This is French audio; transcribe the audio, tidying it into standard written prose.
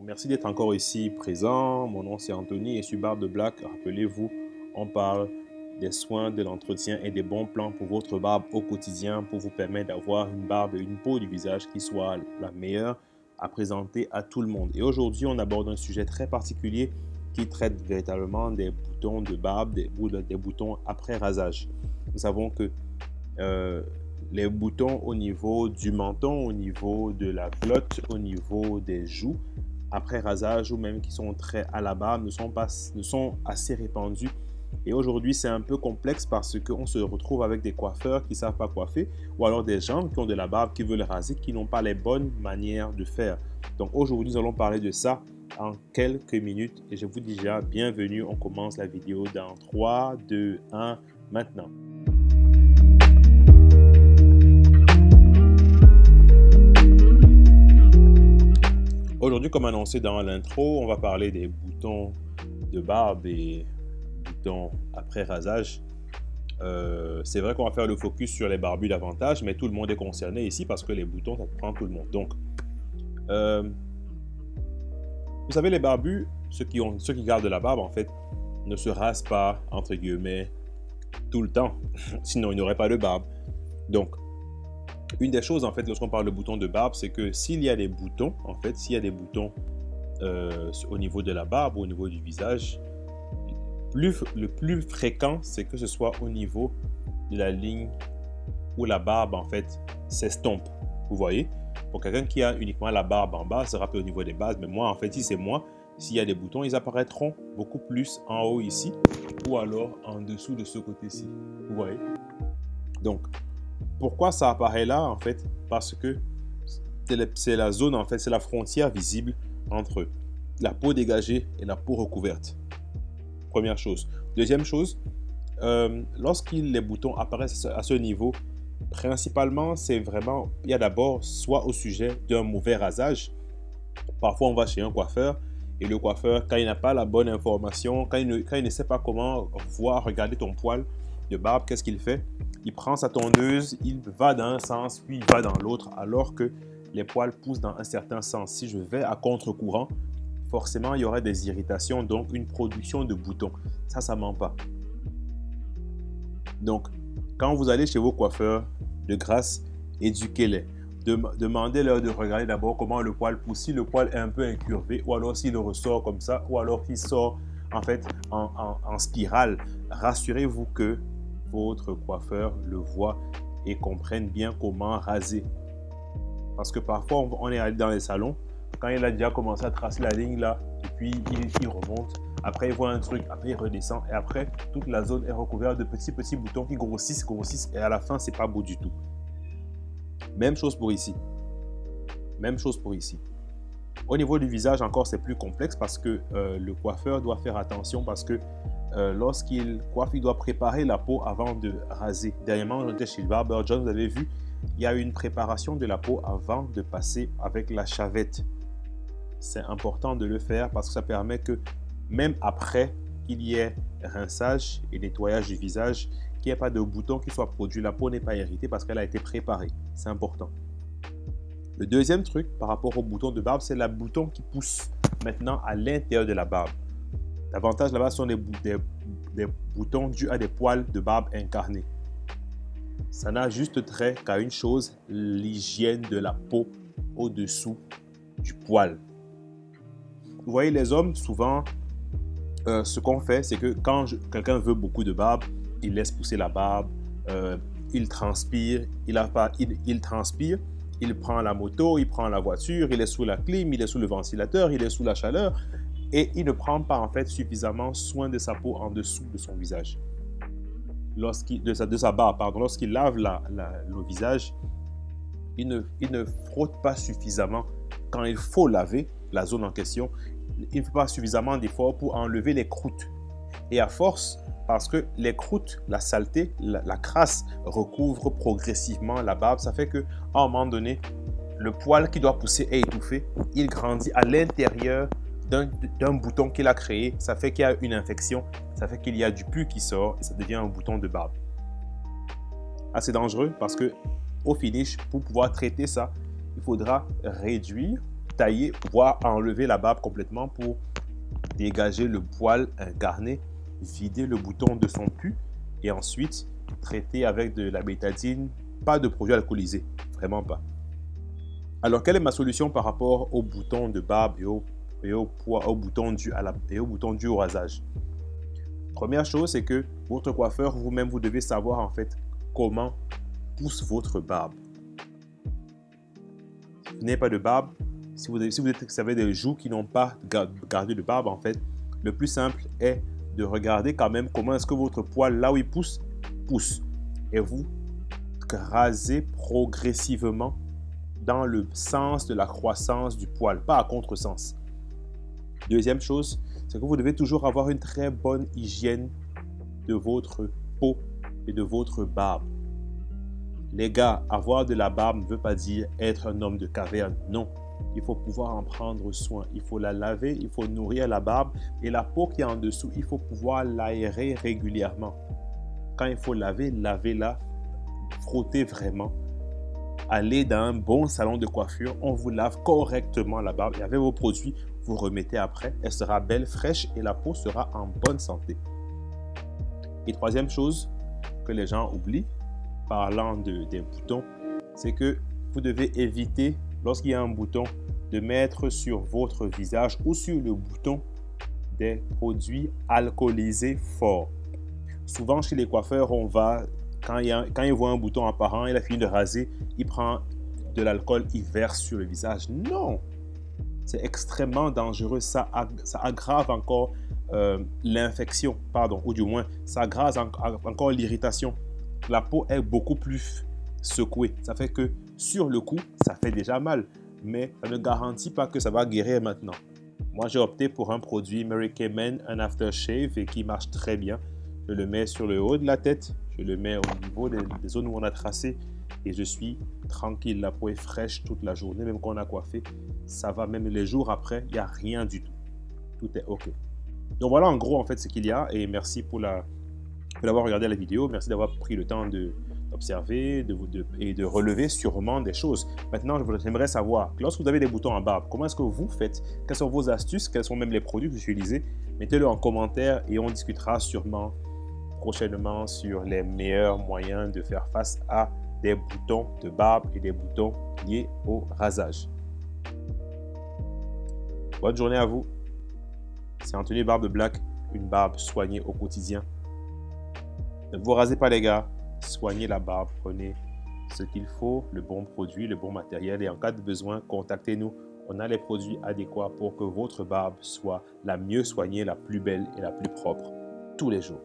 Merci d'être encore ici présent. Mon nom c'est Anthony et je suis Barbe de Black. Rappelez-vous, on parle des soins, de l'entretien et des bons plans pour votre barbe au quotidien pour vous permettre d'avoir une barbe et une peau du visage qui soit la meilleure à présenter à tout le monde. Et aujourd'hui, on aborde un sujet très particulier qui traite véritablement des boutons de barbe, des boutons après rasage. Nous savons que les boutons au niveau du menton, au niveau de la glotte, au niveau des joues, après rasage ou même qui sont très à la barbe, ne sont assez répandus. Et aujourd'hui, c'est un peu complexe parce qu'on se retrouve avec des coiffeurs qui ne savent pas coiffer ou alors des gens qui ont de la barbe, qui veulent raser, qui n'ont pas les bonnes manières de faire. Donc aujourd'hui, nous allons parler de ça en quelques minutes et je vous dis déjà bienvenue. On commence la vidéo dans 3, 2, 1, maintenant. Aujourd'hui, comme annoncé dans l'intro, on va parler des boutons de barbe et boutons après rasage. C'est vrai qu'on va faire le focus sur les barbus davantage, mais tout le monde est concerné ici parce que les boutons, ça prend tout le monde. Donc, vous savez, les barbus, ceux qui gardent de la barbe, en fait, ne se rasent pas, entre guillemets, tout le temps. Sinon, ils n'auraient pas de barbe. Donc, une des choses, en fait, lorsqu'on parle de boutons de barbe, c'est que s'il y a des boutons, en fait, s'il y a des boutons au niveau de la barbe ou au niveau du visage, le plus fréquent, c'est que ce soit au niveau de la ligne où la barbe, en fait, s'estompe. Vous voyez? Pour quelqu'un qui a uniquement la barbe en bas, ça sera au niveau des bases. Mais moi, en fait, si c'est moi, s'il y a des boutons, ils apparaîtront beaucoup plus en haut ici ou alors en dessous de ce côté-ci. Vous voyez? Donc, pourquoi ça apparaît là, en fait? Parce que c'est la zone, en fait, c'est la frontière visible entre la peau dégagée et la peau recouverte. Première chose. Deuxième chose, les boutons apparaissent à ce niveau, principalement, c'est vraiment, il y a d'abord soit au sujet d'un mauvais rasage. Parfois, on va chez un coiffeur et le coiffeur, quand il n'a pas la bonne information, quand il ne sait pas comment regarder ton poil de barbe, qu'est-ce qu'il fait? Il prend sa tondeuse, il va dans un sens, puis il va dans l'autre, alors que les poils poussent dans un certain sens. Si je vais à contre-courant, forcément, il y aura des irritations, donc une production de boutons. Ça ment pas. Donc, quand vous allez chez vos coiffeurs, de grâce, éduquez-les. Demandez-leur de regarder d'abord comment le poil pousse, si le poil est un peu incurvé, ou alors s'il ressort comme ça, ou alors s'il sort en fait en spirale. Rassurez-vous que votre coiffeur le voit et comprenne bien comment raser. Parce que parfois, on est allé dans les salons, quand il a déjà commencé à tracer la ligne là, et puis il remonte, après il voit un truc, après il redescend, et après toute la zone est recouverte de petits boutons qui grossissent, et à la fin, c'est pas beau du tout. Même chose pour ici. Même chose pour ici. Au niveau du visage, encore, c'est plus complexe parce que le coiffeur doit faire attention parce que lorsqu'il coiffe, il doit préparer la peau avant de raser. Dernièrement, j'étais chez le Barber John, vous avez vu, il y a une préparation de la peau avant de passer avec la chavette. C'est important de le faire parce que ça permet que même après qu'il y ait rinçage et nettoyage du visage, qu'il n'y ait pas de boutons qui soient produits, la peau n'est pas irritée parce qu'elle a été préparée. C'est important. Le deuxième truc par rapport aux boutons de barbe, c'est le bouton qui pousse maintenant à l'intérieur de la barbe. Davantage là-bas sont des boutons dus à des poils de barbe incarnés. Ça n'a juste trait qu'à une chose, l'hygiène de la peau au-dessous du poil. Vous voyez, les hommes, souvent, ce qu'on fait, c'est que quand quelqu'un veut beaucoup de barbe, il laisse pousser la barbe, il transpire, il transpire, il prend la moto, il prend la voiture, il est sous la clim, il est sous le ventilateur, il est sous la chaleur et il ne prend pas en fait suffisamment soin de sa peau en dessous de son visage. De sa barbe, pardon, lorsqu'il lave le visage, il ne frotte pas suffisamment quand il faut laver la zone en question. Il ne fait pas suffisamment d'efforts pour enlever les croûtes. Et à force, parce que les croûtes, la saleté, la crasse recouvre progressivement la barbe, ça fait qu'à un moment donné, le poil qui doit pousser est étouffé. Il grandit à l'intérieur d'un bouton qu'il a créé. Ça fait qu'il y a une infection, ça fait qu'il y a du pus qui sort et ça devient un bouton de barbe. Ah, c'est dangereux parce que au finish, pour pouvoir traiter ça, il faudra réduire tailler, voire enlever la barbe complètement pour dégager le poil incarné, vider le bouton de son pus et ensuite traiter avec de la bétadine, pas de produit alcoolisé, vraiment pas. Alors, quelle est ma solution par rapport aux boutons de barbe et au bouton dû au rasage? Première chose, c'est que votre coiffeur, vous-même, vous devez savoir en fait comment pousse votre barbe. Si vous n'avez pas de barbe, si vous avez des joues qui n'ont pas gardé de barbe, en fait, le plus simple est de regarder quand même comment est-ce que votre poil, là où il pousse, pousse. Et vous rasez progressivement dans le sens de la croissance du poil, pas à contresens. Deuxième chose, c'est que vous devez toujours avoir une très bonne hygiène de votre peau et de votre barbe. Les gars, avoir de la barbe ne veut pas dire être un homme de caverne, non. Il faut pouvoir en prendre soin. Il faut la laver, il faut nourrir la barbe et la peau qui est en dessous, il faut pouvoir l'aérer régulièrement. Quand il faut laver, lavez-la, frottez vraiment. Allez dans un bon salon de coiffure, on vous lave correctement la barbe et avec vos produits, vous remettez après. Elle sera belle, fraîche et la peau sera en bonne santé. Et troisième chose que les gens oublient, parlant des boutons, c'est que vous devez éviter, lorsqu'il y a un bouton, de mettre sur votre visage ou sur le bouton des produits alcoolisés forts. Souvent, chez les coiffeurs, on va, quand il voit un bouton apparent, il a fini de raser, il prend de l'alcool, il verse sur le visage. Non! C'est extrêmement dangereux. Ça aggrave encore l'infection, ou du moins, ça aggrave encore l'irritation. La peau est beaucoup plus secouée. Ça fait que sur le coup, ça fait déjà mal, mais ça ne garantit pas que ça va guérir maintenant. Moi, j'ai opté pour un produit Mary Kay Men, un aftershave, et qui marche très bien. Je le mets sur le haut de la tête, je le mets au niveau des zones où on a tracé et je suis tranquille. La peau est fraîche toute la journée, même quand on a coiffé. Ça va, même les jours après, il n'y a rien du tout. Tout est OK. Donc voilà en gros en fait ce qu'il y a et merci pour d'avoir regardé la vidéo. Merci d'avoir pris le temps d'observer et de relever sûrement des choses. Maintenant, j'aimerais savoir, lorsque vous avez des boutons en barbe, comment est-ce que vous faites? Quelles sont vos astuces? Quels sont même les produits que vous utilisez? Mettez-le en commentaire et on discutera sûrement prochainement sur les meilleurs moyens de faire face à des boutons de barbe et des boutons liés au rasage. Bonne journée à vous. C'est Anthony Barbe Black, une barbe soignée au quotidien. Ne vous rasez pas les gars, soignez la barbe, prenez ce qu'il faut, le bon produit, le bon matériel et en cas de besoin, contactez-nous. On a les produits adéquats pour que votre barbe soit la mieux soignée, la plus belle et la plus propre tous les jours.